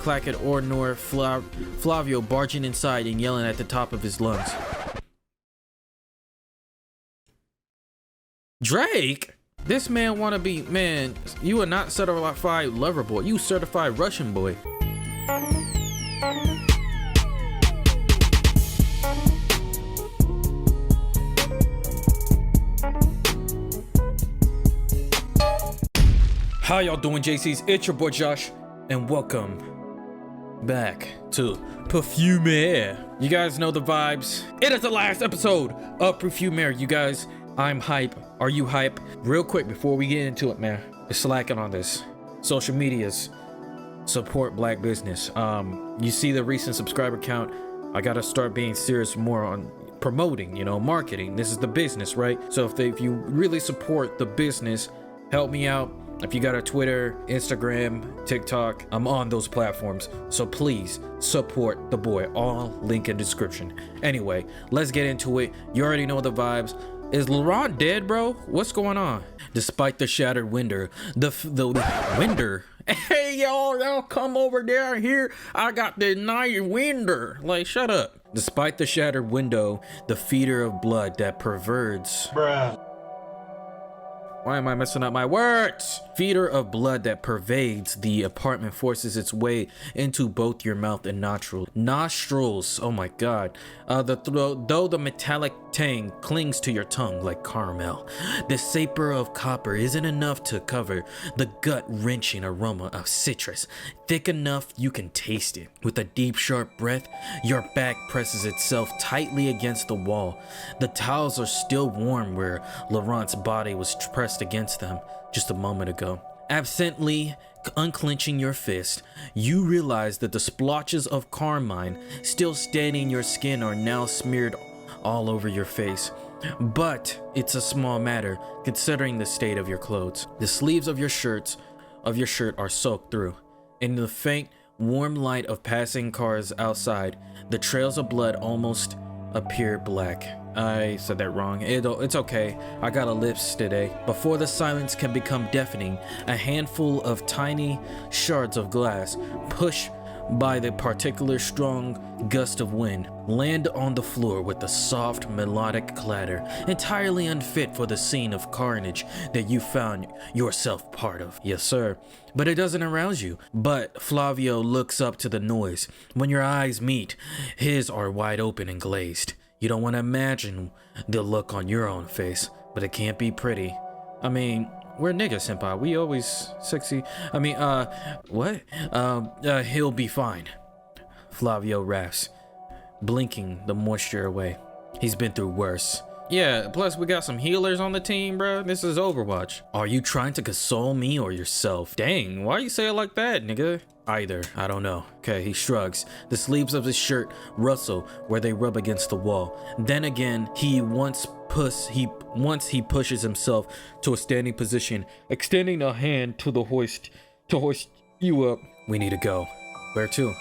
clacked ordinary Flavio barging inside and yelling at the top of his lungs. Drake? This man wanna be, man, you are not certified lover boy, you certified Russian boy. How y'all doing, JCs? It's your boy Josh, and welcome back to Perfumare. You guys know the vibes. It is the last episode of Perfumare, you guys. I'm hype. Are you hype? Real quick before we get into it, man, just slacking on this. Social medias, support black business. You see the recent subscriber count. I gotta start being serious more on promoting, you know, marketing. This is the business, right? So if you really support the business, help me out. If you got a Twitter, Instagram, TikTok, I'm on those platforms. So please support the boy. All link in description. Anyway, let's get into it. You already know the vibes. Is Laurent dead, bro? What's going on? Despite the shattered window, the window. Hey, y'all come over there here. I got the night window. Like, shut up. Despite the shattered window, the feeder of blood that perverts. Bruh. Why am I messing up my words? Feeder of blood that pervades the apartment forces its way into both your mouth and nostrils. Oh my god. Though the metallic tang clings to your tongue like caramel, the savor of copper isn't enough to cover the gut-wrenching aroma of citrus. Thick enough you can taste it. With a deep, sharp breath, your back presses itself tightly against the wall. The towels are still warm where Laurent's body was pressed against them just a moment ago. Absently unclenching your fist, you realize that the splotches of carmine still staining your skin are now smeared all over your face. But it's a small matter considering the state of your clothes. The sleeves of your shirt are soaked through. In the faint, warm light of passing cars outside, the trails of blood almost appear black. I said that wrong. It's okay. I got a lisp today. Before the silence can become deafening, a handful of tiny shards of glass, pushed by the particular strong gust of wind, land on the floor with a soft melodic clatter, entirely unfit for the scene of carnage that you found yourself part of. Yes, sir. But it doesn't arouse you. But Flavio looks up to the noise. When your eyes meet, his are wide open and glazed. You don't want to imagine the look on your own face, but it can't be pretty. I mean, we're niggas, senpai. We always sexy. I mean, what? He'll be fine. Flavio raps, blinking the moisture away. He's been through worse. Yeah, plus we got some healers on the team, bro. This is Overwatch. Are you trying to console me or yourself? Dang, why you say it like that, nigga? Either, I don't know. Okay, he shrugs. The sleeves of his shirt rustle where they rub against the wall. Then again, once he pushes himself to a standing position, extending a hand to hoist you up. We need to go. Where to?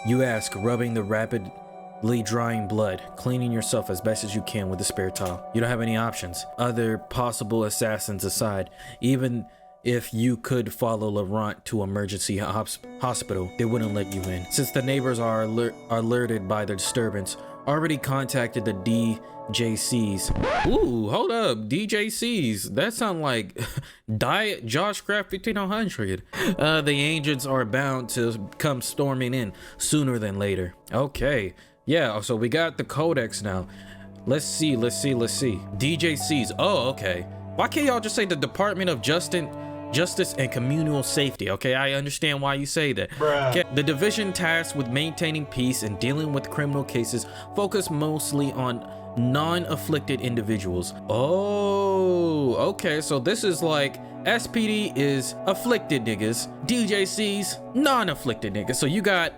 You ask, rubbing the rapidly drying blood, cleaning yourself as best as you can with a spare towel. You don't have any options. Other possible assassins aside, even if you could follow Laurent to emergency hospital, they wouldn't let you in. Since the neighbors are alerted by the disturbance, already contacted the DJCs. Ooh, hold up, DJCs. That sound like Diet Josh Craft 1500. The agents are bound to come storming in sooner than later. Okay, yeah, so we got the codex now. Let's see. DJCs, oh, okay. Why can't y'all just say the Department of Justice and Communal Safety? Okay, I understand why you say that. Okay. The division tasked with maintaining peace and dealing with criminal cases focus mostly on non-afflicted individuals. Oh, okay, so this is like SPD is afflicted niggas, DJC's non-afflicted niggas. So you got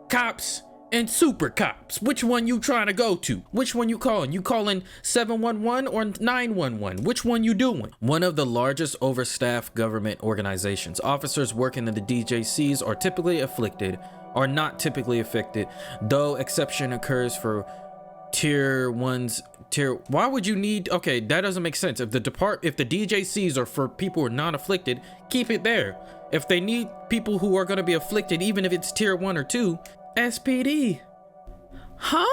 cops and super cops. Which one you trying to go to? Which one you calling? You calling 711 or 911? Which one you doing? One of the largest overstaffed government organizations. Officers working in the DJCs are not typically affected, though exception occurs for tier ones. Why would you need? Okay, that doesn't make sense. If the DJCs are for people who are not afflicted, keep it there. If they need people who are gonna be afflicted, even if it's tier 1 or 2, SPD. Huh?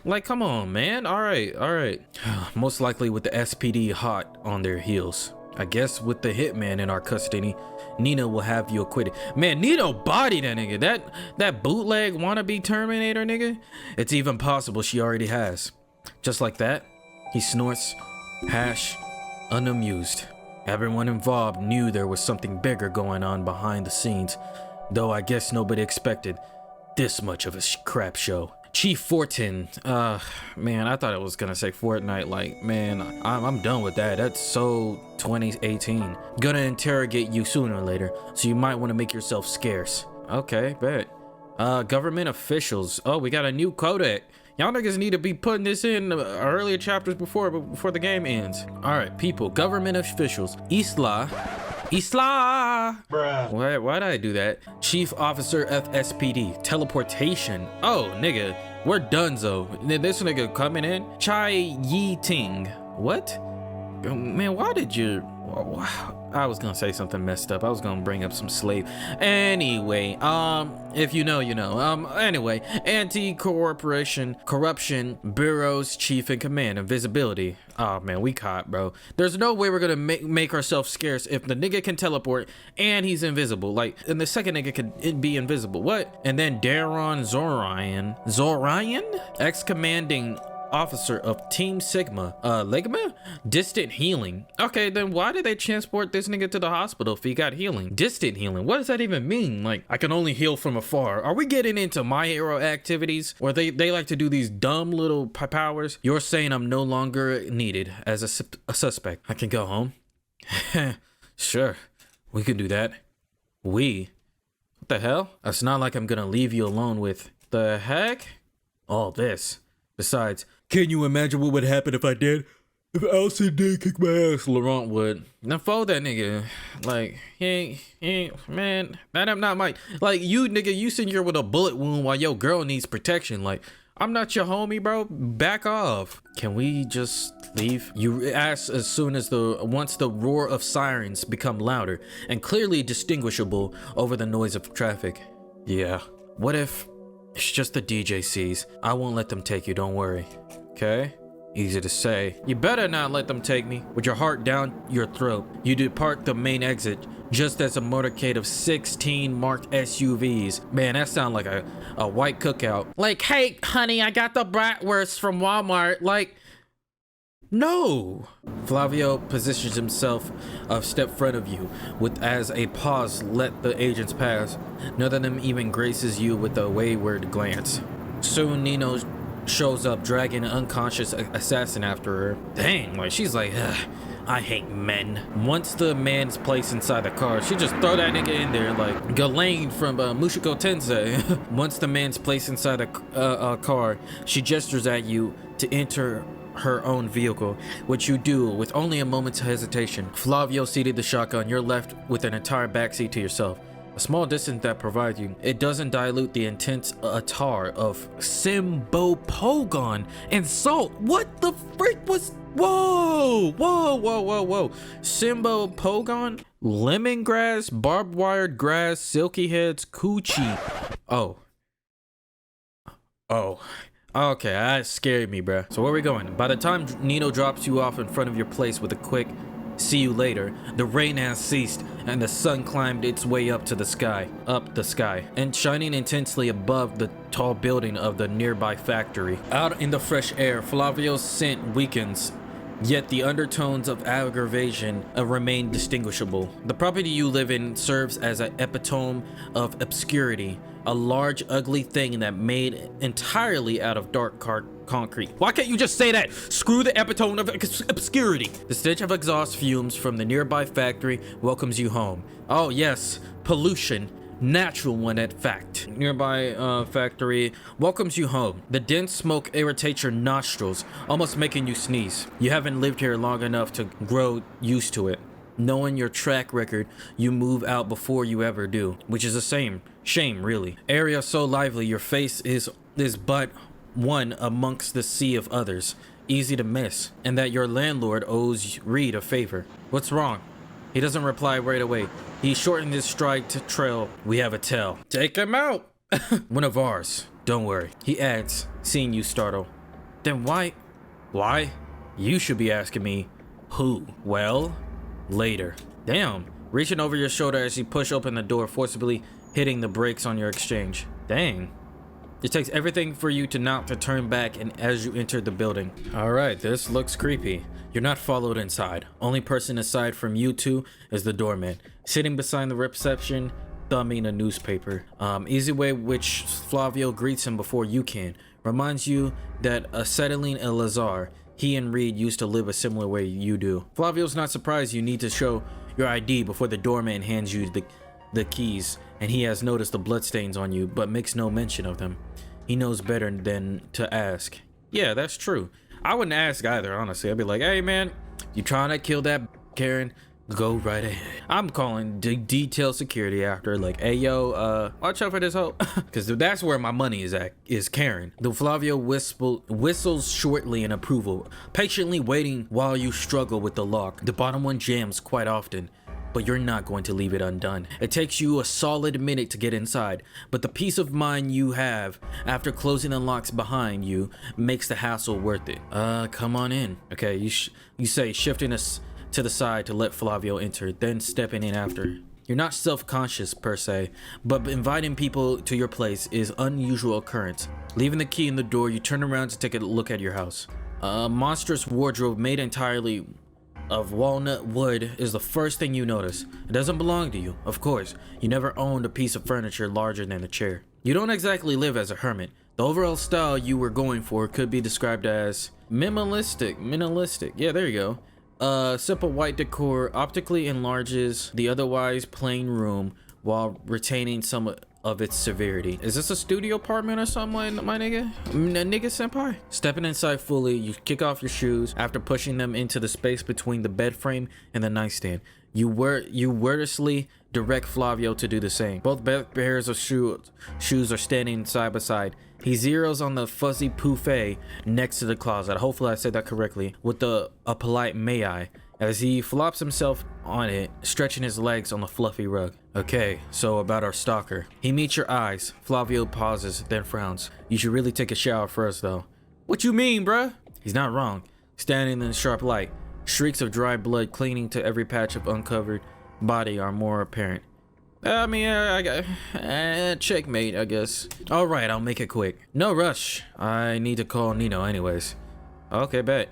Like, come on, man. All right. Most likely with the SPD hot on their heels. I guess with the hitman in our custody, Nina will have you acquitted. Man, Nina bodied that nigga. That bootleg wannabe Terminator nigga. It's even possible she already has. Just like that, he snorts, unamused. Everyone involved knew there was something bigger going on behind the scenes, though I guess nobody expected this much of a crap show. Chief Fortin, man, I thought it was gonna say Fortnite. Like, man, I'm done with that. That's so 2018. Gonna interrogate you sooner or later, so you might want to make yourself scarce. Okay, bet. Government officials. Oh, we got a new codec. Y'all niggas need to be putting this in earlier chapters before the game ends. All right, people, government officials. Isla. Bruh. Why'd I do that? Chief Officer FSPD. Teleportation. Oh, nigga, we're donezo. This nigga coming in. Chai Yi Ting. What? Man, why did you... I was gonna say something messed up. I was gonna bring up some slave. Anyway, if you know, you know. Anyway, anti-corporation, corruption, bureaus, chief in command, invisibility. Oh man, we caught, bro. There's no way we're gonna make ourselves scarce if the nigga can teleport and he's invisible. Like, and the second nigga could be invisible. What? And then Daron Zorian, ex-commanding officer of Team Sigma. Ligma? Distant healing. Okay, then why did they transport this nigga to the hospital if he got healing? Distant healing, what does that even mean? Like, I can only heal from afar. Are we getting into My Hero activities where they like to do these dumb little powers? You're saying I'm no longer needed as a suspect. I can go home? Sure, we can do that. What the hell? It's not like I'm gonna leave you alone with the heck? All this. Besides, can you imagine what would happen if I did? If Elsie did kick my ass, Laurent would. Now fold that nigga. Like, he ain't, man, that I'm not my, like, you nigga, you sitting here with a bullet wound while your girl needs protection. Like, I'm not your homie, bro. Back off. Can we just leave? You ask as soon as once the roar of sirens become louder and clearly distinguishable over the noise of traffic. Yeah. What if it's just the DJCs? I won't let them take you, don't worry. Okay? Easy to say. You better not let them take me. With your heart down your throat, you depart the main exit just as a motorcade of 16 marked SUVs. Man, that sounds like a white cookout. Like, hey, honey, I got the bratwurst from Walmart. Like, no. Flavio positions himself a step front of you with as a pause let the agents pass. None of them even graces you with a wayward glance. Soon Nino shows up dragging an unconscious assassin after her. Dang, like she's like, I hate men. Once the man's placed inside the car, she just throw that nigga in there like Ghislaine from Mushoku Tensei. Once the man's placed inside a car, she gestures at you to enter her own vehicle, which you do with only a moment's hesitation. Flavio seated the shotgun, you're left with an entire backseat to yourself. A small distance that provides you. It doesn't dilute the intense attar of Simbopogon and salt. What the freak was? Whoa! Simbopogon? Lemongrass, barbed wired grass, silky heads, coochie. Oh. Okay, that scared me, bruh. So where are we going? By the time Nino drops you off in front of your place with a quick see you later, the rain has ceased and the sun climbed its way up the sky, and shining intensely above the tall building of the nearby factory. Out in the fresh air, Flavio's scent weakens, yet the undertones of aggravation remain distinguishable. The property you live in serves as an epitome of obscurity, a large ugly thing that made entirely out of dark concrete. Why can't you just say that? Screw the epitome of obscurity. The stench of exhaust fumes from the nearby factory welcomes you home. Oh yes, pollution. Natural one at fact. Nearby factory welcomes you home. The dense smoke irritates your nostrils, almost making you sneeze. You haven't lived here long enough to grow used to it. Knowing your track record, you move out before you ever do, which is a shame really. Area so lively, your face is but one amongst the sea of others, easy to miss, and that your landlord owes Reed a favor. What's wrong? He doesn't reply right away. He shortened his stride to trail. We have a tell. Take him out. One of ours. Don't worry. He adds, seeing you startle. Then why? Why? You should be asking me. Who? Well, later. Damn. Reaching over your shoulder as you push open the door, forcibly hitting the brakes on your exchange. Dang. It takes everything for you to not to turn back and as you enter the building. Alright, this looks creepy. You're not followed inside. Only person aside from you two is the doorman, sitting beside the reception, thumbing a newspaper. Easy way which Flavio greets him before you can. Reminds you that acetylene Elazar, he and Reed used to live a similar way you do. Flavio's not surprised you need to show your ID before the doorman hands you the keys, and he has noticed the bloodstains on you, but makes no mention of them. He knows better than to ask. Yeah, that's true. I wouldn't ask either, honestly. I'd be like, hey man, you trying to kill that Karen? Go right ahead. I'm calling detailed security after, like, hey yo, watch out for this hoe. Cause that's where my money is at, is Karen. The Flavio whistles shortly in approval, patiently waiting while you struggle with the lock. The bottom one jams quite often, but you're not going to leave it undone. It takes you a solid minute to get inside, but the peace of mind you have after closing the locks behind you makes the hassle worth it. Come on in. Okay, you say, shifting us to the side to let Flavio enter, then stepping in after. You're not self-conscious per se, but inviting people to your place is unusual occurrence. Leaving the key in the door, you turn around to take a look at your house. A monstrous wardrobe made entirely of walnut wood is the first thing you notice. It doesn't belong to you, of course. You never owned a piece of furniture larger than a chair. You don't exactly live as a hermit. The overall style you were going for could be described as minimalistic. Yeah, there you go. Simple white decor optically enlarges the otherwise plain room while retaining some of its severity. Is this a studio apartment or something, like my nigga? Nigga senpai? Stepping inside fully, you kick off your shoes after pushing them into the space between the bed frame and the nightstand. You wordlessly direct Flavio to do the same. Both pairs of shoes are standing side by side. He zeroes on the fuzzy pouffe next to the closet. Hopefully I said that correctly. With a polite may I, as he flops himself on it, stretching his legs on the fluffy rug. Okay, so about our stalker. He meets your eyes. Flavio pauses, then frowns. You should really take a shower first though. What you mean, bruh? He's not wrong. Standing in the sharp light, shrieks of dry blood clinging to every patch of uncovered body are more apparent. I mean, I got checkmate, I guess. All right, I'll make it quick. No rush. I need to call Nino anyways. Okay, bet.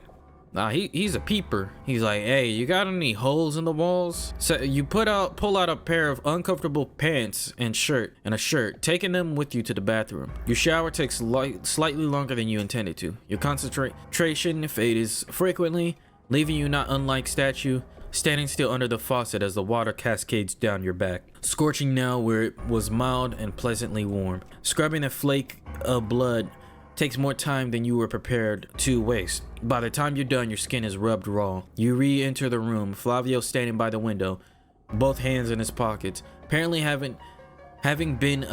Nah, he's a peeper. He's like, hey, you got any holes in the walls? So you pull out a pair of uncomfortable pants and a shirt, taking them with you to the bathroom. Your shower takes slightly longer than you intended to. Your concentration fades frequently, leaving you not unlike statue, standing still under the faucet as the water cascades down your back, scorching now where it was mild and pleasantly warm. Scrubbing a flake of blood takes more time than you were prepared to waste. By the time you're done, your skin is rubbed raw. You re-enter the room, Flavio standing by the window, both hands in his pockets, apparently having been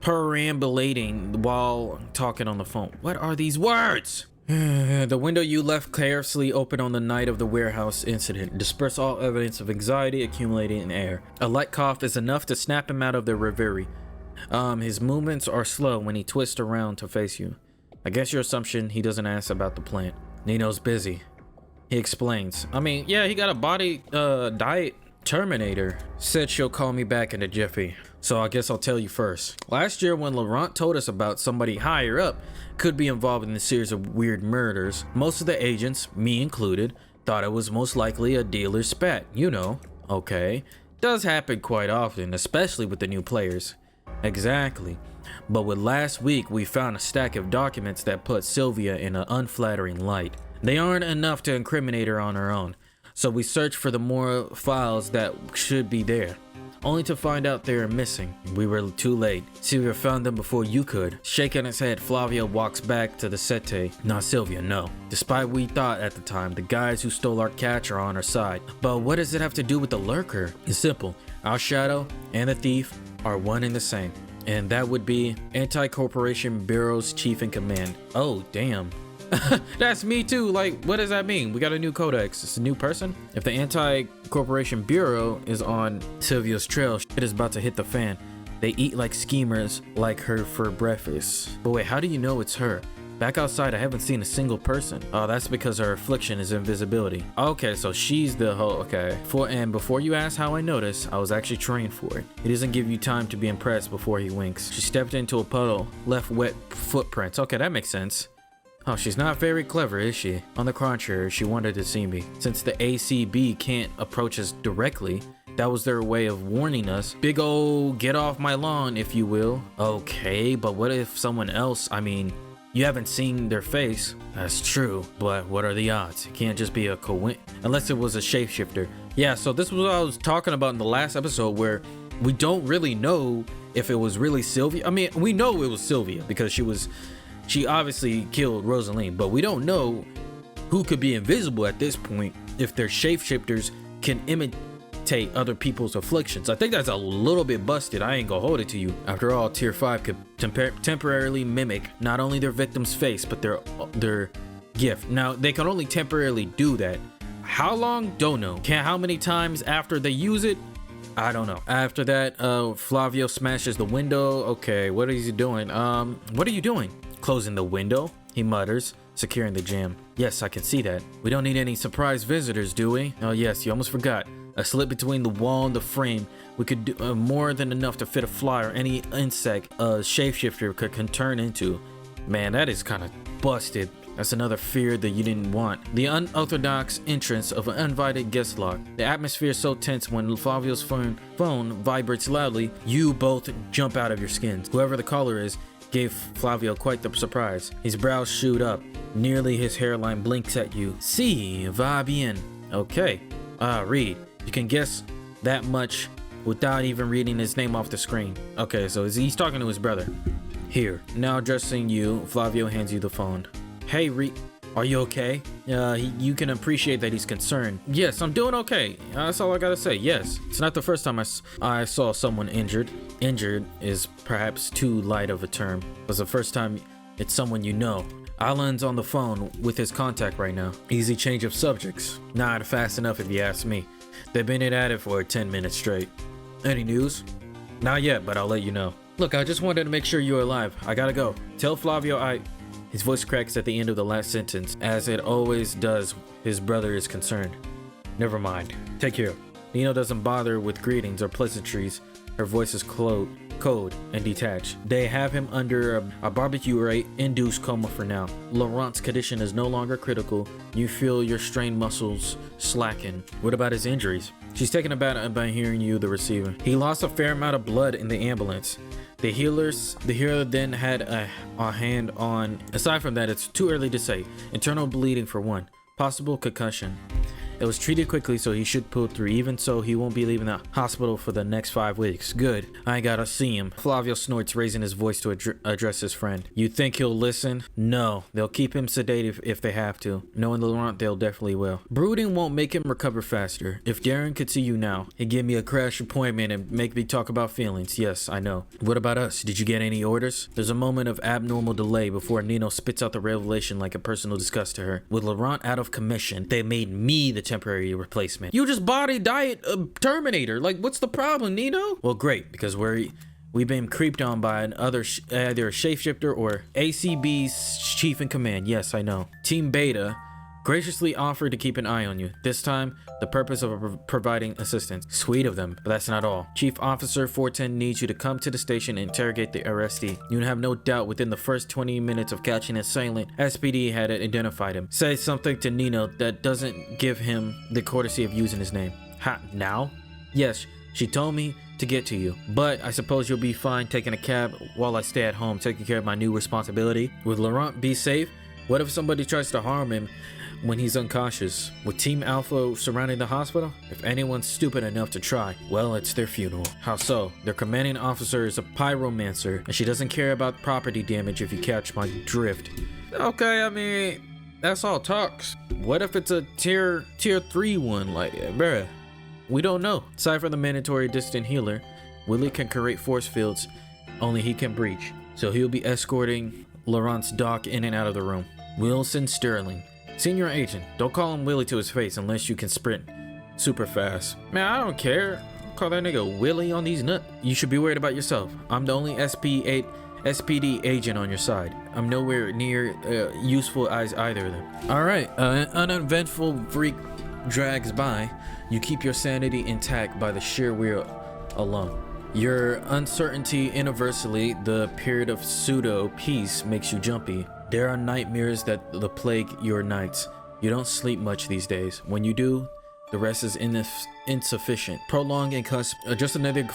perambulating while talking on the phone. What are these words? The window you left carelessly open on the night of the warehouse incident disperse all evidence of anxiety accumulating in air. A light cough is enough to snap him out of the reverie. His movements are slow when he twists around to face you. I guess your assumption he doesn't ask about the plant. Nino's busy. He explains. I mean, yeah, he got a body diet Terminator. Said she'll call me back in a jiffy. So I guess I'll tell you first. Last year when Laurent told us about somebody higher up could be involved in a series of weird murders, most of the agents, me included, thought it was most likely a dealer spat, you know. Okay. Does happen quite often, especially with the new players. Exactly. But with last week, we found a stack of documents that put Sylvia in an unflattering light. They aren't enough to incriminate her on her own, so we searched for the more files that should be there, only to find out they are missing. We were too late. Sylvia found them before you could. Shaking his head, Flavio walks back to the settee. Not Sylvia, no. Despite we thought at the time, the guys who stole our catch are on our side. But what does it have to do with the lurker? It's simple. Our shadow and the thief are one and the same. And that would be Anti-Corporation Bureau's chief in command. Oh, damn. That's me too. Like, what does that mean? We got a new codex. It's a new person. If the anti-corporation bureau is on Sylvia's trail, shit is about to hit the fan. They eat like schemers like her for breakfast. But wait, how do you know it's her? Back outside, I haven't seen a single person. Oh, that's because her affliction is invisibility. Okay, so she's the whole, okay. And before you ask how I noticed, I was actually trained for it. He doesn't give you time to be impressed before he winks. She stepped into a puddle, left wet footprints. Okay, that makes sense. Oh, she's not very clever, is she? On the contrary, she wanted to see me. Since the ACB can't approach us directly, that was their way of warning us. Big ol' get off my lawn, if you will. Okay, but what if someone else, you haven't seen their face. That's true, but what are the odds? It can't just be a coincidence, unless it was a shapeshifter. Yeah, so this was what I was talking about in the last episode, where we don't really know if it was really Sylvia. We know it was Sylvia because she obviously killed Rosaline, but we don't know who could be invisible at this point if their shapeshifters can imitate other people's afflictions. I think that's a little bit busted. I ain't gonna hold it to you. After all, tier 5 could temporarily mimic not only their victim's face but their gift. Now they can only temporarily do that. How long? Don't know. How many times after they use it? I don't know. After that, Flavio smashes the window. Okay, what is he doing? What are you doing? Closing the window, he mutters, securing the jam. Yes, I can see that. We don't need any surprise visitors, do we? Oh yes, you almost forgot. A slit between the wall and the frame. We could do more than enough to fit a fly or any insect a shapeshifter could turn into. Man, that is kind of busted. That's another fear that you didn't want. The unorthodox entrance of an uninvited guest log. The atmosphere is so tense when Flavio's phone vibrates loudly, you both jump out of your skins. Whoever the caller is gave Flavio quite the surprise. His brows shoot up. Nearly his hairline blinks at you. Si, va bien. Okay. Read. You can guess that much without even reading his name off the screen. Okay, so he's talking to his brother. Here, now addressing you, Flavio hands you the phone. Hey, are you okay? You can appreciate that he's concerned. Yes, I'm doing okay. That's all I gotta say. Yes, it's not the first time I saw someone injured. Injured is perhaps too light of a term. It was the first time it's someone you know. Alan's on the phone with his contact right now. Easy change of subjects. Not fast enough if you ask me. They've been at it for 10 minutes straight. Any news? Not yet, but I'll let you know. Look, I just wanted to make sure you're alive. I gotta go. Tell Flavio His voice cracks at the end of the last sentence. As it always does, his brother is concerned. Never mind. Take care. Nino doesn't bother with greetings or pleasantries. Her voice is cold and detached. They have him under a barbituric-induced coma for now. Laurent's condition is no longer critical. You feel your strained muscles slacken. What about his injuries? She's taken aback by hearing you, the receiver. He lost a fair amount of blood in the ambulance. The healer then had a hand on. Aside from that, it's too early to say. Internal bleeding for one. Possible concussion. It was treated quickly, so he should pull through. Even so, he won't be leaving the hospital for the next 5 weeks. Good. I gotta see him. Flavio snorts, raising his voice to address his friend. You think he'll listen? No. They'll keep him sedated if they have to. Knowing Laurent, they'll definitely will. Brooding won't make him recover faster. If Darren could see you now, he'd give me a crash appointment and make me talk about feelings. Yes, I know. What about us? Did you get any orders? There's a moment of abnormal delay before Nino spits out the revelation like a personal disgust to her. With Laurent out of commission, they made me the temporary replacement. You just body diet Terminator. Like, what's the problem, Nino? Well, great, because we've been creeped on by either a shapeshifter or ACB's chief in command. Yes, I know. Team Beta graciously offered to keep an eye on you. This time, the purpose of providing assistance. Sweet of them, but that's not all. Chief Officer 410 needs you to come to the station and interrogate the arrestee. You have no doubt within the first 20 minutes of catching an assailant, SPD had identified him. Say something to Nino that doesn't give him the courtesy of using his name. Ha, now? Yes, she told me to get to you, but I suppose you'll be fine taking a cab while I stay at home taking care of my new responsibility. Would Laurent be safe? What if somebody tries to harm him when he's unconscious? With Team Alpha surrounding the hospital? If anyone's stupid enough to try, well, it's their funeral. How so? Their commanding officer is a pyromancer, and she doesn't care about property damage if you catch my drift. Okay, I mean, that's all talks. What if it's a tier 3 one? Like, bruh, we don't know. Aside from the mandatory distant healer, Willie can create force fields only he can breach, so he'll be escorting Laurent's doc in and out of the room. Wilson Sterling, senior agent. Don't call him Willie to his face unless you can sprint super fast. Man, I don't care. Call that nigga Willie on these nuts. You should be worried about yourself. I'm the only SPD agent on your side. I'm nowhere near useful as either of them. All right, an uneventful week drags by. You keep your sanity intact by the sheer will alone. Your uncertainty universally, the period of pseudo peace makes you jumpy. There are nightmares that plague your nights. You don't sleep much these days. When you do, the rest is insufficient. Prolonged and cusp. Just another day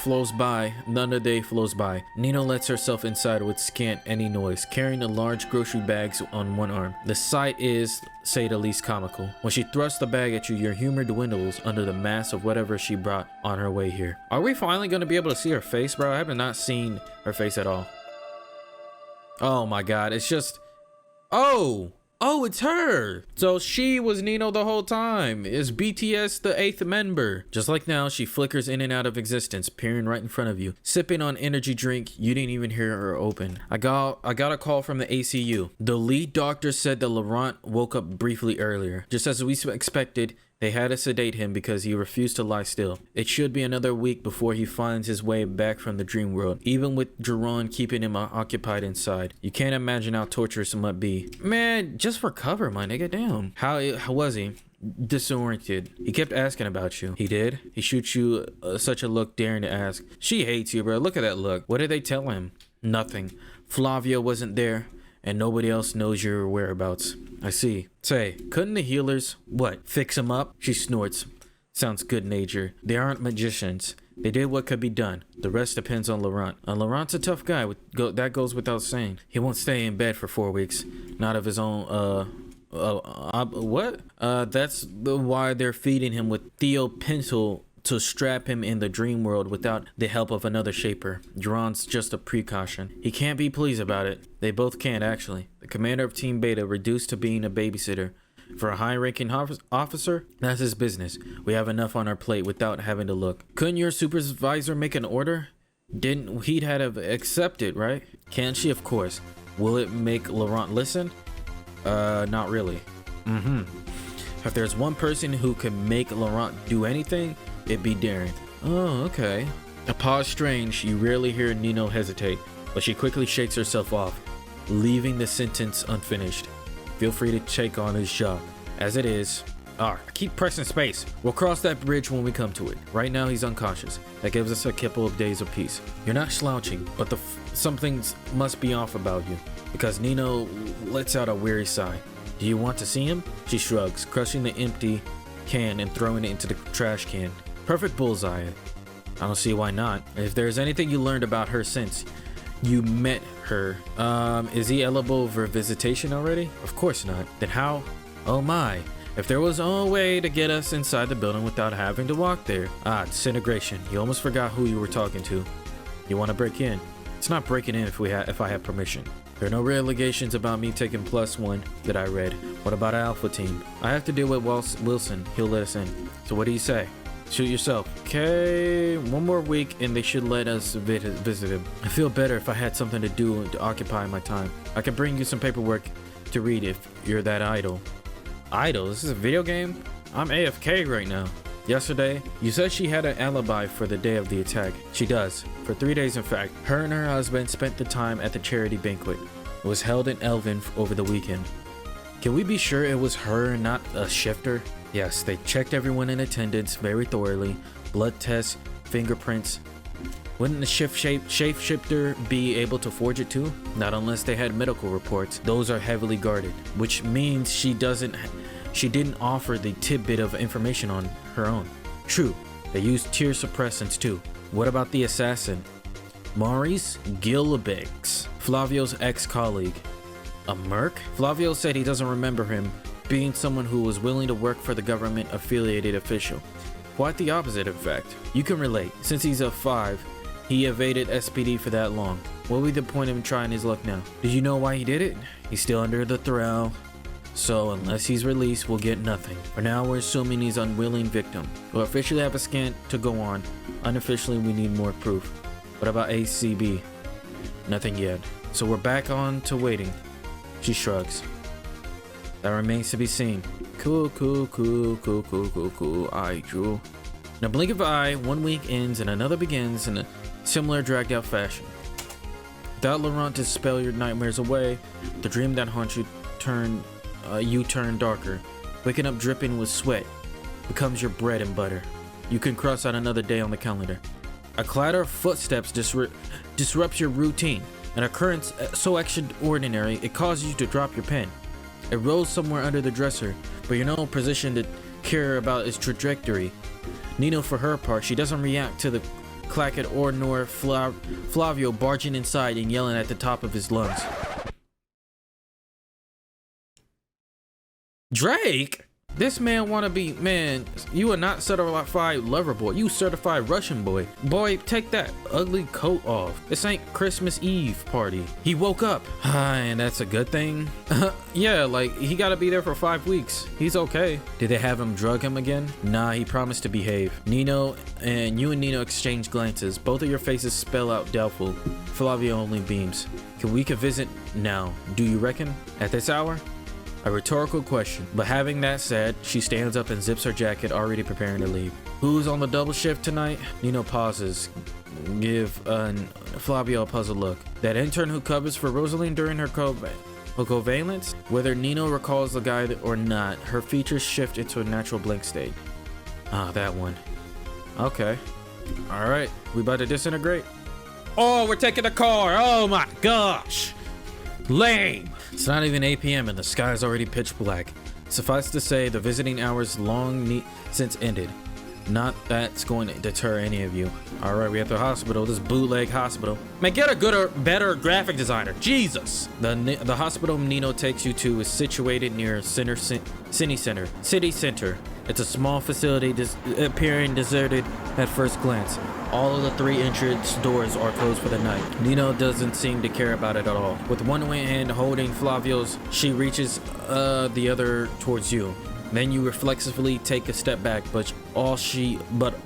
flows by. Nino lets herself inside with scant any noise, carrying a large grocery bags on one arm. The sight is, say the least, comical. When she thrusts the bag at you, your humor dwindles under the mass of whatever she brought on her way here. Are we finally going to be able to see her face, bro? I have not seen her face at all. Oh my god, it's just... Oh, it's her! So she was Nino the whole time. Is BTS the 8th member? Just like now, she flickers in and out of existence, peering right in front of you. Sipping on energy drink, you didn't even hear her open. I got a call from the ACU. The lead doctor said that Laurent woke up briefly earlier. Just as we expected, they had to sedate him because he refused to lie still. It should be another week before he finds his way back from the dream world, even with Jerron keeping him occupied inside. You can't imagine how torturous it might be. Man, just recover, my nigga, damn. How was he? Disoriented. He kept asking about you. He did? He shoots you such a look, daring to ask. She hates you, bro. Look at that look. What did they tell him? Nothing. Flavio wasn't there, and nobody else knows your whereabouts. I see. Say, couldn't the healers, what, fix him up? She snorts. Sounds good-natured. They aren't magicians. They did what could be done. The rest depends on Laurent. Laurent's a tough guy. That goes without saying. He won't stay in bed for 4 weeks. Not of his own, what? That's why they're feeding him with thiopental to strap him in the dream world without the help of another shaper. Jerron's just a precaution. He can't be pleased about it. They both can't, actually. The commander of Team Beta reduced to being a babysitter. For a high-ranking officer, that's his business. We have enough on our plate without having to look. Couldn't your supervisor make an order? He'd have accepted, right? Can she? Of course. Will it make Laurent listen? Not really. If there's one person who can make Laurent do anything, it'd be Darren. Oh, okay. A pause strange. You rarely hear Nino hesitate, but she quickly shakes herself off, leaving the sentence unfinished. Feel free to check on his jaw. As it is, keep pressing space. We'll cross that bridge when we come to it. Right now, he's unconscious. That gives us a couple of days of peace. You're not slouching, but something must be off about you, because Nino lets out a weary sigh. Do you want to see him? She shrugs, crushing the empty can and throwing it into the trash can. Perfect bullseye. I don't see why not. If there's anything you learned about her since you met her, is he eligible for visitation already? Of course not. Then how? Oh my. If there was a way to get us inside the building without having to walk there. Disintegration. You almost forgot who you were talking to. You want to break in? It's not breaking in if I have permission. There are no allegations about me taking +1 that I read. What about Alpha Team? I have to deal with Wilson. He'll let us in. So what do you say? Shoot yourself. Okay, 1 more week and they should let us visit him. I feel better if I had something to do to occupy my time. I can bring you some paperwork to read if you're that idle. Idle? This is a video game? I'm AFK right now. Yesterday, you said she had an alibi for the day of the attack. She does. For 3 days, in fact. Her and her husband spent the time at the charity banquet. It was held in Elvin over the weekend. Can we be sure it was her and not a shifter? Yes, they checked everyone in attendance very thoroughly. Blood tests, fingerprints. Wouldn't the shapeshifter be able to forge it too? Not unless they had medical reports. Those are heavily guarded, which means she didn't offer the tidbit of information on her own. True, they used tear suppressants too. What about the assassin? Maurice Gilbex, Flavio's ex-colleague. A merc? Flavio said he doesn't remember him being someone who was willing to work for the government-affiliated official. Quite the opposite, in fact. You can relate. Since he's a 5, he evaded SPD for that long. What would be the point of him trying his luck now? Did you know why he did it? He's still under the thrall. So unless he's released, we'll get nothing. For now, we're assuming he's an unwilling victim. We'll officially have a scan to go on. Unofficially, we need more proof. What about ACB? Nothing yet. So we're back on to waiting. She shrugs. That remains to be seen. Cool. Alright, Jewel. In a blink of an eye, 1 week ends and another begins in a similar dragged out fashion. Without Laurent to spell your nightmares away, the dream that haunts you turn darker. Waking up dripping with sweat becomes your bread and butter. You can cross out another day on the calendar. A clatter of footsteps disrupts your routine. An occurrence so extraordinary it causes you to drop your pen. It rolls somewhere under the dresser, but you're no position to care about its trajectory. Nino, for her part, she doesn't react to the clacket or nor Flavio barging inside and yelling at the top of his lungs. Drake? This man wanna be, man, you are not certified lover boy, you certified Russian boy. Boy, take that ugly coat off. This ain't Christmas Eve party. He woke up, and that's a good thing. Yeah, like, he gotta be there for 5 weeks. He's okay. Did they have him drug him again? Nah, he promised to behave. You and Nino exchange glances. Both of your faces spell out doubtful. Flavio only beams. We can visit now, do you reckon? At this hour? A rhetorical question, but having that said, she stands up and zips her jacket, already preparing to leave. Who's on the double shift tonight? Nino pauses. Give Flavio a puzzled look. That intern who covers for Rosaline during her covalence? Whether Nino recalls the guy or not, her features shift into a natural blank state. Ah, that one. Okay. Alright, we about to disintegrate? Oh, we're taking the car! Oh my gosh! Lame! It's not even 8 p.m. and the sky is already pitch black. Suffice to say, the visiting hours long since ended. Not that's going to deter any of you. Alright, we at the hospital, this bootleg hospital. Man, get a good or better graphic designer. Jesus! The hospital Nino takes you to is situated near City Center. It's a small facility appearing deserted at first glance. All of the 3 entrance doors are closed for the night. Nino doesn't seem to care about it at all. With one hand holding Flavio's, she reaches the other towards you. Then you reflexively take a step back, but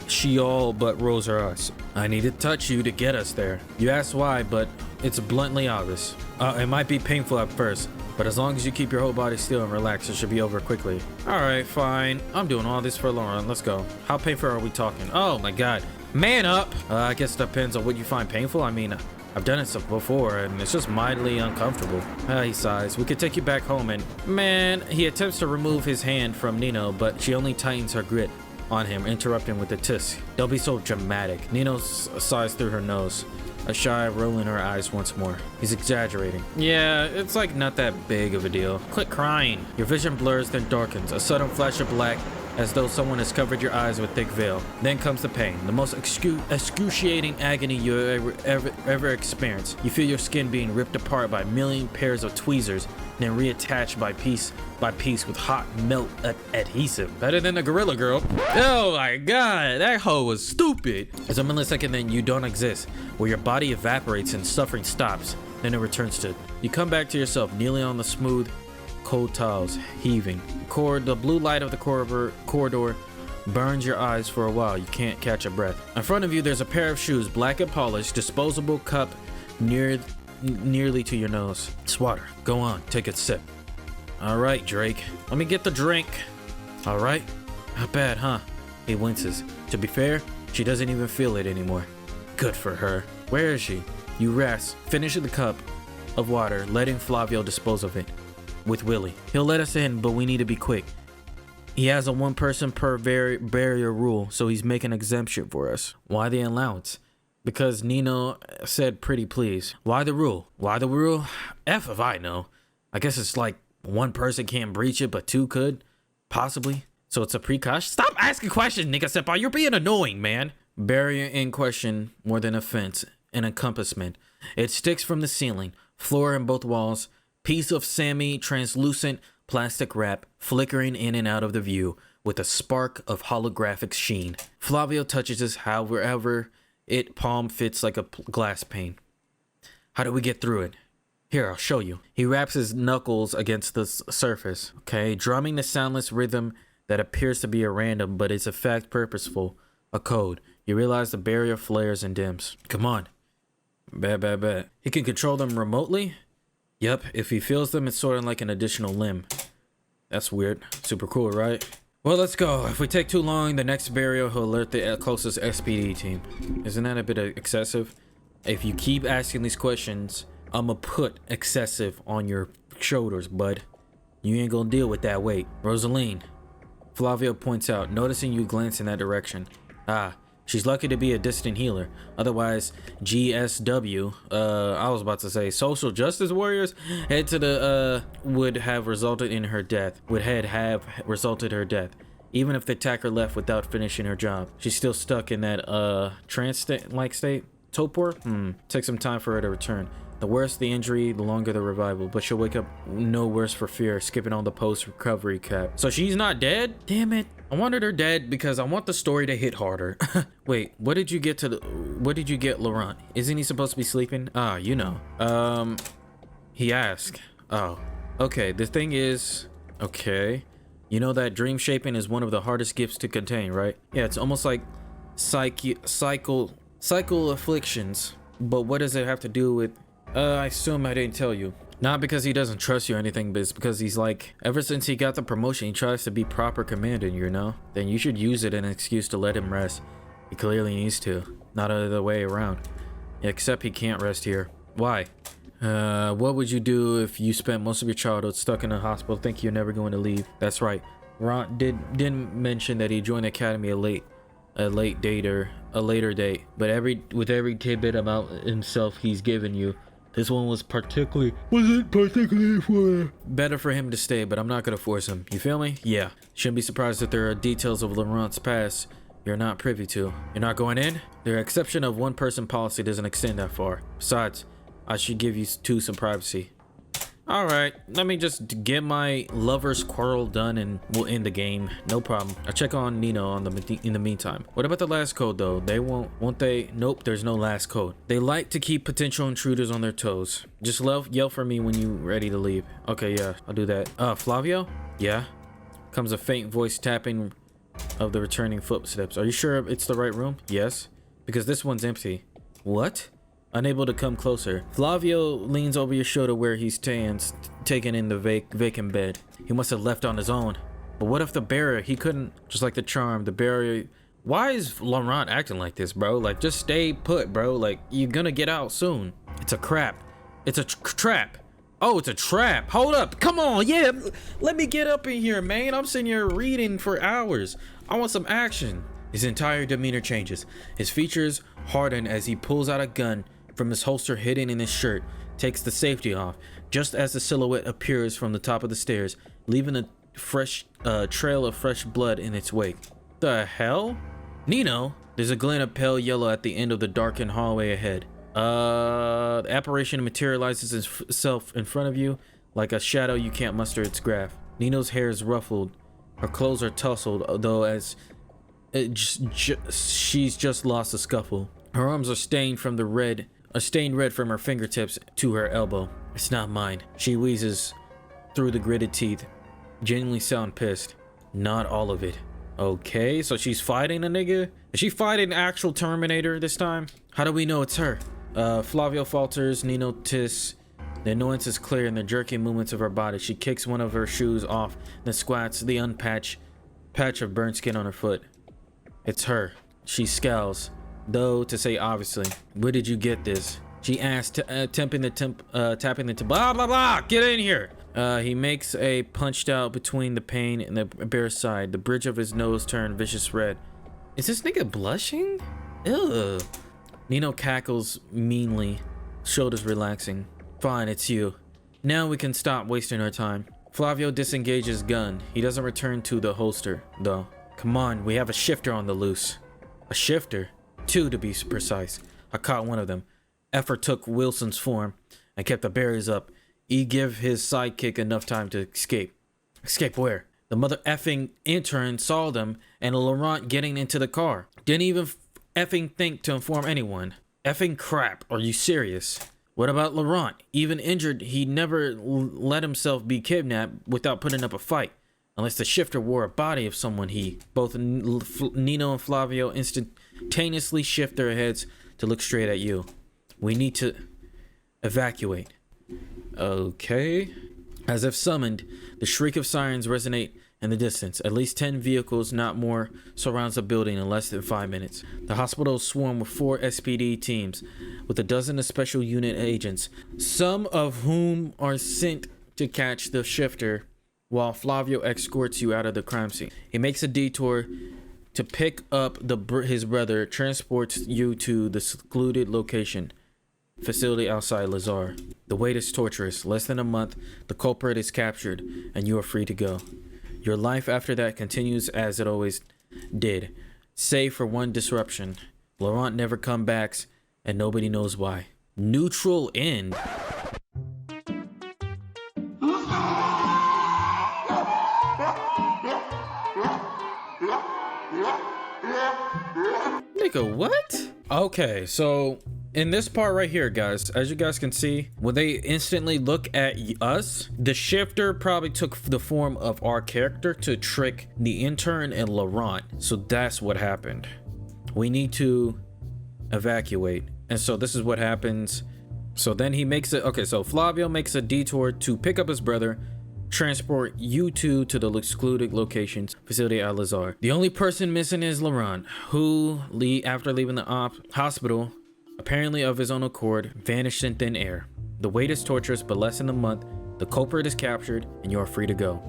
she all but rolls her eyes. I need to touch you to get us there. You ask why, but it's bluntly obvious. It might be painful at first, but as long as you keep your whole body still and relaxed, it should be over quickly. Alright, fine. I'm doing all this for Lauren. Let's go. How painful are we talking? Oh my god. Man up! I guess it depends on what you find painful. I mean, I've done it before, and it's just mildly uncomfortable. He sighs. We could take you back home, and man, he attempts to remove his hand from Nino, but she only tightens her grip on him, interrupting with a tisk. Don't be so dramatic. Nino sighs through her nose, a shy roll in her eyes once more. He's exaggerating. Yeah, it's like not that big of a deal. Quit crying. Your vision blurs, then darkens. A sudden flash of black, as though someone has covered your eyes with thick veil. Then comes the pain, the most excruciating agony you ever experienced. You feel your skin being ripped apart by a million pairs of tweezers, then reattached by piece with hot melt adhesive. Better than the Gorilla Girl. Oh my god, that hoe was stupid. There's a millisecond, then you don't exist, where your body evaporates and suffering stops. Then it returns to. You come back to yourself, kneeling on the smooth, cold tiles, heaving. The blue light of the corridor burns your eyes for a while. You can't catch a breath. In front of you, there's a pair of shoes, black and polished, disposable cup nearly to your nose. It's water. Go on, take a sip. All right, Drake. Let me get the drink. All right. Not bad, huh? He winces. To be fair, she doesn't even feel it anymore. Good for her. Where is she? You rest, finishing the cup of water, letting Flavio dispose of it. With Willie. He'll let us in, but we need to be quick. He has a 1 person per barrier rule, so he's making an exemption for us. Why the allowance? Because Nino said pretty please. Why the rule? Why the rule? F if I know. I guess it's like 1 person can't breach it, but 2 could. Possibly. So it's a precaution? Stop asking questions, nigga senpai. You're being annoying, man. Barrier in question, more than a fence, an encompassment. It sticks from the ceiling, floor and both walls. Piece of semi-translucent plastic wrap flickering in and out of the view with a spark of holographic sheen. Flavio touches this however it palm fits like a glass pane. How do we get through it? Here, I'll show you. He wraps his knuckles against the surface, okay, drumming the soundless rhythm that appears to be a random but is in fact purposeful, a code. You realize the barrier flares and dims. Come on. Bet. He can control them remotely? Yep, if he feels them, it's sort of like an additional limb. That's weird. Super cool, right? Well, let's go. If we take too long, the next barrier will alert the closest SPD team. Isn't that a bit excessive? If you keep asking these questions, I'ma put excessive on your shoulders, bud. You ain't gonna deal with that weight. Rosaline. Flavio points out, noticing you glance in that direction. Ah, she's lucky to be a distant healer. Otherwise, GSW, I was about to say social justice warriors, head to the, would have resulted in her death. Would have resulted her death. Even if the attacker left without finishing her job. She's still stuck in that, trance-like state. Topor? Take some time for her to return. The worse the injury, the longer the revival, but she'll wake up no worse for fear, skipping on the post-recovery cap. So she's not dead? Damn it. I wanted her dead because I want the story to hit harder. Wait, what did you get Laurent? Isn't he supposed to be sleeping? Ah, you know. He asked. Oh, okay, the thing is, okay. You know that dream shaping is one of the hardest gifts to contain, right? Yeah, it's almost like cycle afflictions. But what does it have to do with... I assume I didn't tell you. Not because he doesn't trust you or anything, but it's because he's like, ever since he got the promotion, he tries to be proper commanding, you know? Then you should use it as an excuse to let him rest. He clearly needs to. Not the other way around. Except he can't rest here. Why? What would you do if you spent most of your childhood stuck in a hospital thinking you're never going to leave? That's right. Ron didn't mention that he joined the academy a later date, but with every tidbit about himself he's given you, this one wasn't particularly for better for him to stay, but I'm not gonna force him. You feel me? Yeah. Shouldn't be surprised if there are details of Laurent's past you're not privy to. You're not going in? The exception of one person policy doesn't extend that far. Besides, I should give you two some privacy. All right, let me just get my lover's quarrel done and we'll end the game. No problem. I'll check on Nino in the meantime. What about the last code though? They won't they? Nope, there's no last code. They like to keep potential intruders on their toes. Just yell for me when you're ready to leave. Okay, yeah, I'll do that. Flavio? Yeah? Comes a faint voice tapping of the returning footsteps. Are you sure it's the right room? Yes. Because this one's empty. What? Unable to come closer, Flavio leans over your shoulder where he stands, taking in the vacant bed. He must have left on his own. But what if the barrier, he couldn't, just like the charm, the barrier... Why is Laurent acting like this, bro? Like, just stay put, bro. Like, you're gonna get out soon. It's a crap. It's a trap. Oh, it's a trap. Hold up. Come on. Yeah, let me get up in here, man. I'm sitting here reading for hours. I want some action. His entire demeanor changes. His features harden as he pulls out a gun from his holster hidden in his shirt, takes the safety off, just as the silhouette appears from the top of the stairs, leaving a fresh trail of fresh blood in its wake. The hell? Nino, there's a glint of pale yellow at the end of the darkened hallway ahead. The apparition materializes itself in front of you like a shadow you can't muster its grasp. Nino's hair is ruffled, her clothes are tousled, though as she's just lost a scuffle. Her arms are stained red from her fingertips to her elbow. It's not mine. She wheezes through the gritted teeth, genuinely sound pissed. Not all of it. Okay, so she's fighting a nigga? Is she fighting actual Terminator this time? How do we know it's her? Flavio falters, Nino tiss. The annoyance is clear in the jerky movements of her body. She kicks one of her shoes off, then squats the unpatched patch of burnt skin on her foot. It's her. She scowls. Though, to say obviously, where did you get this? She asked, tapping the blah blah blah. Get in here. He makes a punched out between the pain and the bare side. The bridge of his nose turned vicious red. Is this nigga blushing? Ugh. Nino cackles meanly, shoulders relaxing. Fine, it's you. Now we can stop wasting our time. Flavio disengages gun. He doesn't return to the holster, though. Come on, we have a shifter on the loose. A shifter? Two to be precise. I caught one of them. Effort took Wilson's form and kept the barriers up. He give his sidekick enough time to escape. Escape where? The mother effing intern saw them and Laurent getting into the car. Didn't even effing think to inform anyone. Effing crap. Are you serious? What about Laurent? Even injured, he never let himself be kidnapped without putting up a fight. Unless the shifter wore a body of someone both Nino and Flavio instantaneously shift their heads to look straight at you. We need to evacuate. Okay. As if summoned, the shriek of sirens resonate in the distance. At least 10 vehicles, not more, surrounds the building in less than 5 minutes. The hospital is swarmed with 4 SPD teams, with a dozen of special unit agents, some of whom are sent to catch the shifter, while Flavio escorts you out of the crime scene. He makes a detour to pick up his brother, transports you to the secluded location facility outside Lazar. The wait is torturous. Less than a month, the culprit is captured, and you are free to go. Your life after that continues as it always did, save for one disruption. Laurent never comes back, and nobody knows why. Neutral end. Nigga, what? Okay, so in this part right here, guys, as you guys can see, when they instantly look at us, the shifter probably took the form of our character to trick the intern and Laurent. So that's what happened. We need to evacuate. And so this is what happens. So then he makes it. Okay, so Flavio makes a detour to pick up his brother, transport you two to the excluded locations facility at Lazar. The only person missing is Laurent, who after leaving the hospital, apparently of his own accord, vanished in thin air. The wait is torturous, but less than a month, the culprit is captured and you are free to go.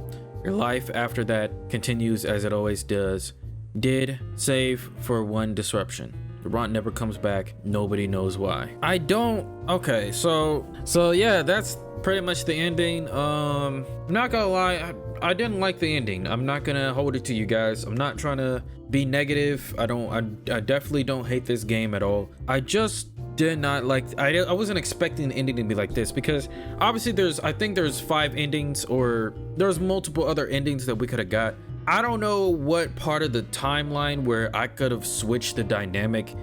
Your life after that continues as it always did, save for one disruption. Laurent never comes back. Nobody knows why. Okay, so yeah, that's pretty much the ending. I'm not gonna lie, I didn't like the ending. I'm not gonna hold it to you guys. I'm not trying to be negative. I definitely don't hate this game at all. I just did not like, I wasn't expecting the ending to be like this, because obviously I think there's 5 endings, or there's multiple other endings that we could have got. I don't know what part of the timeline where I could have switched the dynamic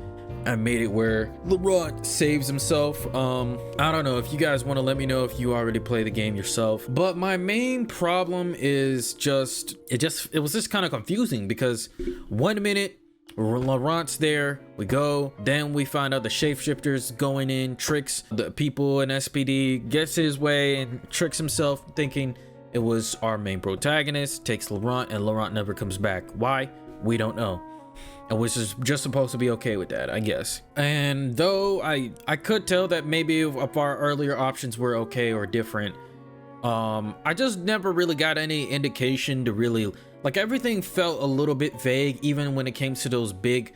and made it where Laurent saves himself. I don't know if you guys want to let me know if you already play the game yourself. But my main problem is it was just kind of confusing, because 1 minute Laurent's there, we go, then we find out the shapeshifters going in, tricks the people in SPD, gets his way and tricks himself thinking it was our main protagonist, takes Laurent, and Laurent never comes back. Why? We don't know. And which is just supposed to be okay with that, I guess. And though I could tell that maybe if our earlier options were okay or different, I just never really got any indication to really, like, everything felt a little bit vague, even when it came to those big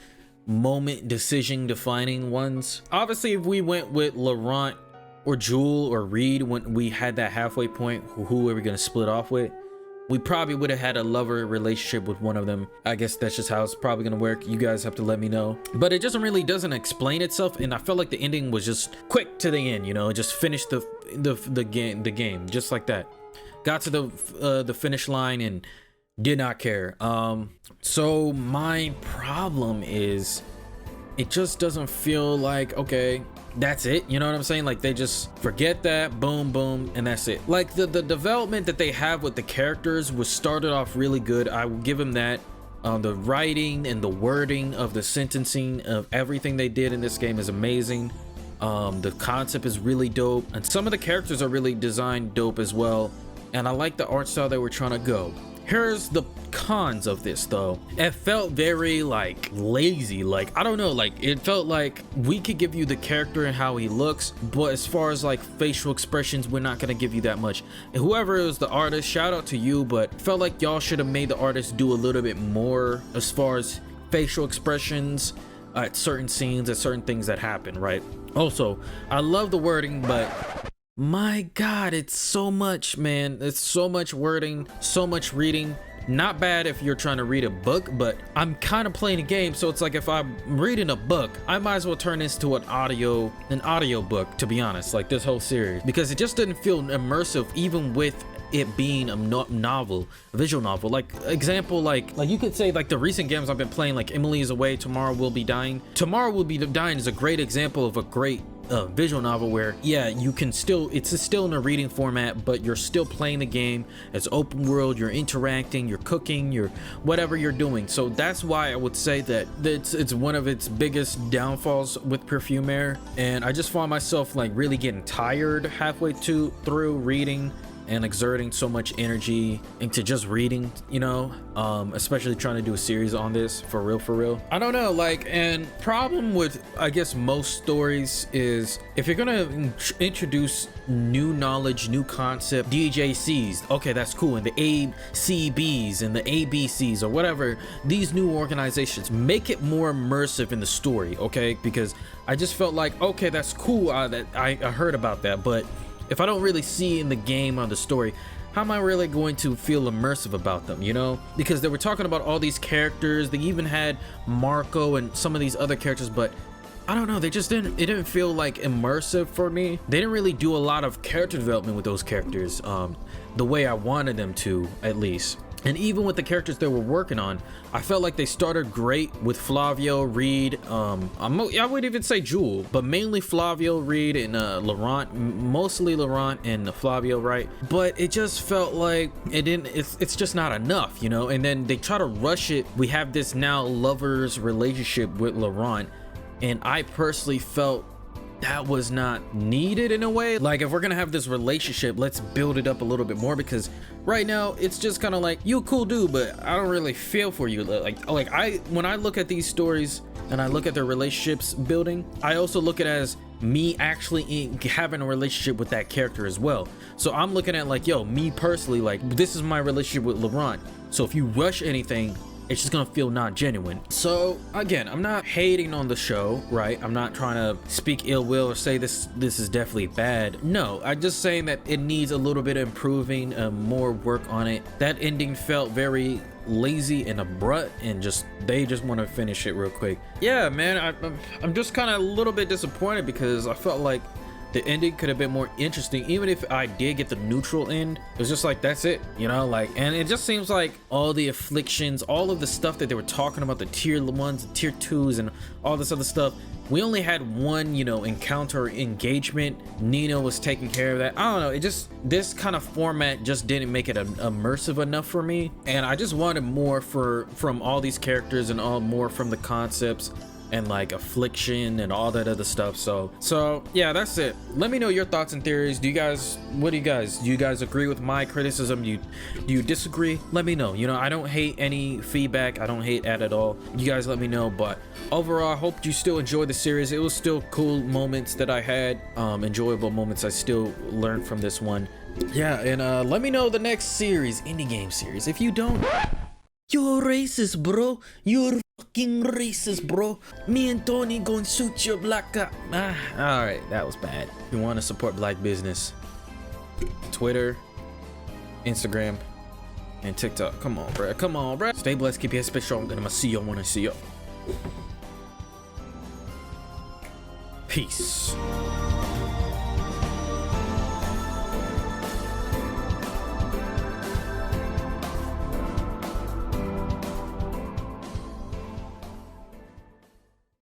moment decision defining ones. Obviously, if we went with Laurent or Jewel or Reed when we had that halfway point, who were we gonna split off with, we probably would have had a lover relationship with one of them. I guess that's just how it's probably gonna work. You guys have to let me know. But it doesn't explain itself, and I felt like the ending was just quick to the end, you know, just finished the game just like that. Got to the finish line and did not care. So my problem is it just doesn't feel like, okay, that's it, you know what I'm saying? Like, they just forget that, boom boom, and that's it. Like, the development that they have with the characters was started off really good. I will give them that. The writing and the wording of the sentencing of everything they did in this game is amazing. The concept is really dope, and some of the characters are really designed dope as well, and I like the art style they were trying to go. Here's the cons of this though. It felt very like lazy. Like, I don't know, like it felt like we could give you the character and how he looks, but as far as like facial expressions, we're not gonna give you that much. And whoever is the artist, shout out to you, but felt like y'all should have made the artist do a little bit more as far as facial expressions at certain scenes, at certain things that happen, right? Also, I love the wording, but my God, it's so much, man. It's so much wording, so much reading. Not bad if you're trying to read a book, but I'm kind of playing a game, so it's like if I'm reading a book, I might as well turn this to an audio book, to be honest, like this whole series, because it just didn't feel immersive, even with it being a novel, a visual novel. Like example, like you could say like the recent games I've been playing, like Emily is Away, Tomorrow Will Be Dying. Tomorrow Will Be Dying is a great example of a great visual novel where, yeah, you can still, it's still in a reading format, but you're still playing the game. It's open world, you're interacting, you're cooking, you're whatever you're doing. So that's why I would say that it's one of its biggest downfalls with Perfumare. And I just found myself like really getting tired halfway through reading and exerting so much energy into just reading, you know, especially trying to do a series on this for real. I don't know, like, and problem with, I guess, most stories is if you're gonna introduce new knowledge, new concept, DJCs, okay, that's cool, and the ACBs and the ABCs or whatever, these new organizations, make it more immersive in the story, okay? Because I just felt like, okay, that's cool, that I heard about that, but if I don't really see in the game or the story, how am I really going to feel immersive about them, you know? Because they were talking about all these characters, they even had Marco and some of these other characters, but I don't know, it didn't feel like immersive for me. They didn't really do a lot of character development with those characters, the way I wanted them to, at least. And even with the characters they were working on, I felt like they started great with Flavio, Reed, I would even say Jewel, but mainly Flavio, Reed, and Laurent, mostly Laurent and Flavio, right? But it just felt like it's just not enough, you know? And then they try to rush it. We have this now lover's relationship with Laurent, and I personally felt that was not needed in a way. Like, if we're gonna have this relationship, let's build it up a little bit more, because right now it's just kind of like, you a cool dude, but I don't really feel for you. Like when I look at these stories and I look at their relationships building, I also look at it as me actually having a relationship with that character as well. So I'm looking at like, yo, me personally, like, this is my relationship with Laurent. So if you rush anything, it's just gonna feel not genuine. So again, I'm not hating on the show, right? I'm not trying to speak ill will or say this is definitely bad. No, I'm just saying that it needs a little bit of improving, more work on it. That ending felt very lazy and abrupt, and they just want to finish it real quick. Yeah, man, I'm just kind of a little bit disappointed, because I felt like the ending could have been more interesting. Even if I did get the neutral end, it was just like, that's it, you know? Like, and it just seems like all the afflictions, all of the stuff that they were talking about, the tier 1s, the tier 2s, and all this other stuff, we only had one, you know, encounter or engagement. Nina was taking care of that. I don't know, this kind of format just didn't make it immersive enough for me, and I just wanted more from all these characters, and more from the concepts and like affliction and all that other stuff. So yeah, that's it. Let me know your thoughts and theories. Do you guys agree with my criticism? Do you disagree? Let me know. You know, I don't hate any feedback. I don't hate at all. You guys let me know. But overall, I hope you still enjoyed the series. It was still cool moments that I had, enjoyable moments I still learned from this one. Yeah, and let me know the next series, indie game series. If you don't, you're racist, bro. You're fucking racist, bro. Me and Tony gonna shoot your black guy. All right, that was bad. If you want to support black business, Twitter, Instagram, and TikTok. Come on, bro. Come on, bro. Stay blessed, keep your head strong, and I'ma see you when I see you. Peace.